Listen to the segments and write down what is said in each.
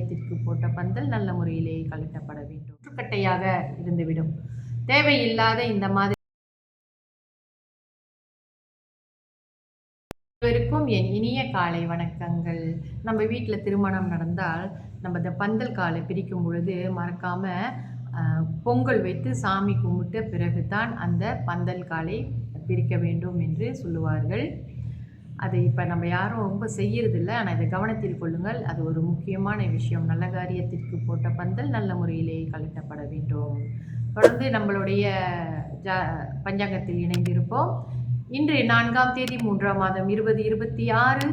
காரியத்திற்கு போட்ட பந்தல் நல்ல முறையிலே கழட்டப்பட வேண்டும். முற்றுக்கட்டையாக இருந்துவிடும். தேவையில்லாத இந்த மாதிரி அனைவருக்கும் என் இனிய காலை வணக்கங்கள். நம்ம வீட்டில் திருமணம் நடந்தால் நம்ம இந்த பந்தல் காலை பிரிக்கும் பொழுது மறக்காம பொங்கல் வைத்து சாமி கும்பிட்ட பிறகுதான் அந்த பந்தல் காலை பிரிக்க வேண்டும் என்று சொல்லுவார்கள். அது இப்போ நம்ம யாரும் ரொம்ப செய்யறதில்லை. ஆனால் இதை கவனத்தில் கொள்ளுங்கள். அது ஒரு முக்கியமான விஷயம். நல்ல காரியத்திற்கு போட்ட பந்தல் நல்ல முறையிலே கழட்டப்பட வேண்டும். தொடர்ந்து நம்மளுடைய பஞ்சாங்கத்தில் இணைந்திருப்போம். இன்று 4ஆம் தேதி 3ஆம் மாதம் 2026.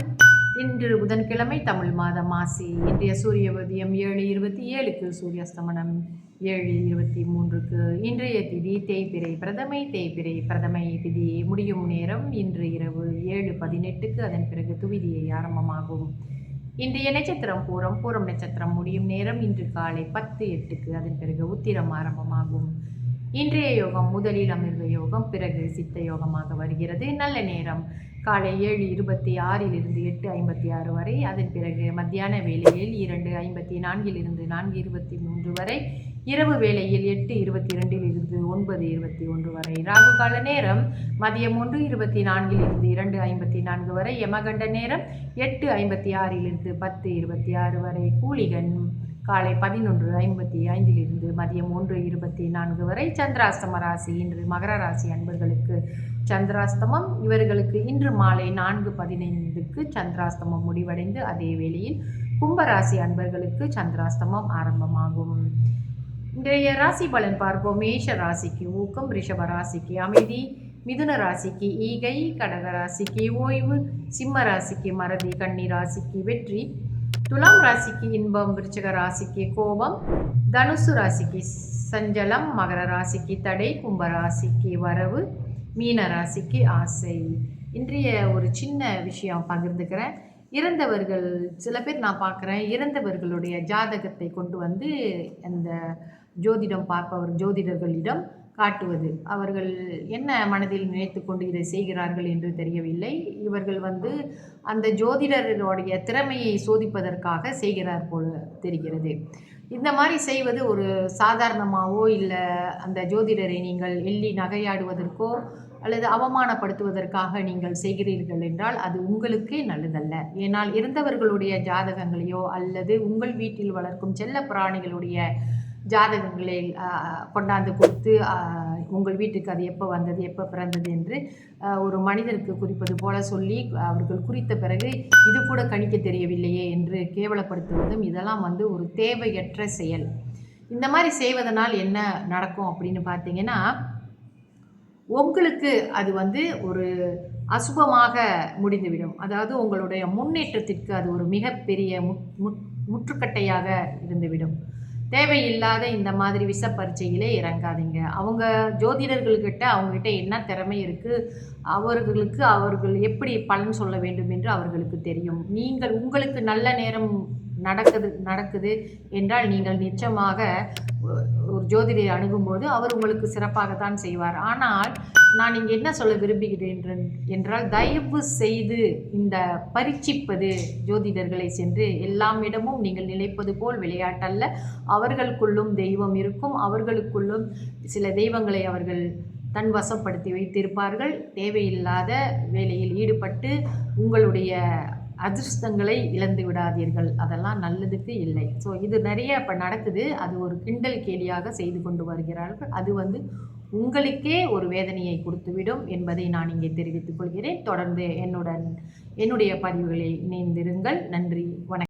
இன்று புதன்கிழமை, தமிழ் மாதம் மாசி. இன்றைய சூரிய உதயம் 7:27க்கு, சூரியஸ்தமனம் 7:23க்கு. இன்றைய திதி தேய்பிறை பிரதமை திதி முடியும் நேரம் இன்று இரவு 7:18க்கு. அதன் பிறகு துவிதியை ஆரம்பமாகும். இன்றைய நட்சத்திரம் பூரம் நட்சத்திரம் முடியும் நேரம் இன்று காலை 10:08க்கு. அதன் பிறகு உத்திரம் ஆரம்பமாகும். இன்றைய யோகம் முதலில் அமிர்த யோகம், பிறகு சித்த யோகமாக வருகிறது. நல்ல நேரம் காலை 7:26 8:56 வரை. அதன் பிறகு மத்தியான வேளையில் 2:54 4:23 வரை. இரவு வேளையில் 8:22 9:21 வரை. ராகு கால நேரம் மதியம் 1:24 2:54 வரை. யமகண்ட நேரம் 8:56 10:26 வரை. கூலிகன் காலை 11:55 மதியம் 1:24 வரை. சந்திராஸ்தம ராசி இன்று மகர ராசி அன்பர்களுக்கு சந்திராஸ்தமம். இவர்களுக்கு இன்று மாலை 4:15க்கு சந்திராஸ்தமம் முடிவடைந்து அதே வேளையில் கும்பராசி அன்பர்களுக்கு சந்திராஸ்தமம் ஆரம்பமாகும். இன்றைய ராசி பலன் பார்ப்போம். மேஷ ராசிக்கு ஊக்கம், ரிஷப ராசிக்கு அமைதி, மிதுன ராசிக்கு ஈகை, கடக ராசிக்கு ஓய்வு, சிம்ம ராசிக்கு மறதி, கன்னி ராசிக்கு வெற்றி, துலாம் ராசிக்கு இன்பம், விருச்சிக ராசிக்கு கோபம், தனுசு ராசிக்கு சஞ்சலம், மகர ராசிக்கு தடை, கும்ப ராசிக்கு வரவு, மீன ராசிக்கு ஆசை. இன்றைய ஒரு சின்ன விஷயம் பகிர்ந்துக்கிறேன். இறந்தவர்கள் சில பேர் நான் பார்க்குறேன், இறந்தவர்களுடைய ஜாதகத்தை கொண்டு வந்து அந்த ஜோதிடம் பார்ப்பவர் ஜோதிடர்களிடம் காட்டுவது. அவர்கள் என்ன மனதில் நினைத்து கொண்டு இதை செய்கிறார்கள் என்று தெரியவில்லை. இவர்கள் அந்த ஜோதிடருடைய திறமையை சோதிப்பதற்காக செய்கிறார் போல தெரிகிறது. இந்த மாதிரி செய்வது ஒரு சாதாரணமாகவோ இல்லை அந்த ஜோதிடரை நீங்கள் எள்ளி நகையாடுவதற்கோ அல்லது அவமானப்படுத்துவதற்காக நீங்கள் செய்கிறீர்கள் என்றால் அது உங்களுக்கே நல்லதல்ல. ஏனால் இறந்தவர்களுடைய ஜாதகங்களையோ அல்லது உங்கள் வீட்டில் வளர்க்கும் செல்ல பிராணிகளுடைய ஜாதகங்களை கொண்டாந்து கொடுத்து உங்கள் வீட்டுக்கு அது எப்போ வந்தது எப்போ பிறந்தது என்று ஒரு மனிதருக்கு குறிப்பது போல சொல்லி அவர்கள் குறித்த பிறகு இது கூட கணிக்க தெரியவில்லையே என்று கேவலப்படுத்துவதும் இதெல்லாம் ஒரு தேவையற்ற செயல். இந்த மாதிரி செய்வதனால் என்ன நடக்கும் அப்படின்னு பார்த்தீங்கன்னா, உங்களுக்கு அது ஒரு அசுபமாக முடிந்துவிடும். அதாவது உங்களுடைய முன்னேற்றத்திற்கு அது ஒரு மிகப்பெரிய முற்றுக்கட்டையாக இருந்துவிடும். தேவையில்லாத இந்த மாதிரி விஷ பரீட்சையிலே இறங்காதீங்க. அவங்க ஜோதிடர்கள்கிட்ட அவங்ககிட்ட என்ன திறமை இருக்குது, அவர்கள் எப்படி பலன் சொல்ல வேண்டும் என்று அவர்களுக்கு தெரியும். உங்களுக்கு நல்ல நேரம் நடக்குது என்றால் நீங்கள் நிச்சயமாக ஒரு ஜோதிடரை அணுகும்போது அவர் உங்களுக்கு சிறப்பாகத்தான் செய்வார். ஆனால் நான் இங்கே என்ன சொல்ல விரும்புகிறேன் என்றால், தயவு செய்து இந்த பரீட்சிப்பது ஜோதிடர்களை சென்று எல்லாமிடமும் நீங்கள் நினைப்பது போல் விளையாட்டல்ல. அவர்களுக்குள்ளும் தெய்வம் இருக்கும். அவர்களுக்குள்ளும் சில தெய்வங்களை அவர்கள் தன் வசப்படுத்தி வைத்திருப்பார்கள். தேவையில்லாத வேலையில் ஈடுபட்டு உங்களுடைய அதிர்ஷ்டங்களை இழந்து விடாதீர்கள். அதெல்லாம் நல்லதுக்கு இல்லை. ஸோ இது நிறைய இப்போ நடக்குது. அது ஒரு கிண்டல் கேலியாக செய்து கொண்டு வருகிறார்கள். அது உங்களுக்கே ஒரு வேதனையை கொடுத்துவிடும் என்பதை நான் இங்கே தெரிவித்துக் கொள்கிறேன். தொடர்ந்து என்னுடைய பதிவுகளை இணைந்திருங்கள். நன்றி, வணக்கம்.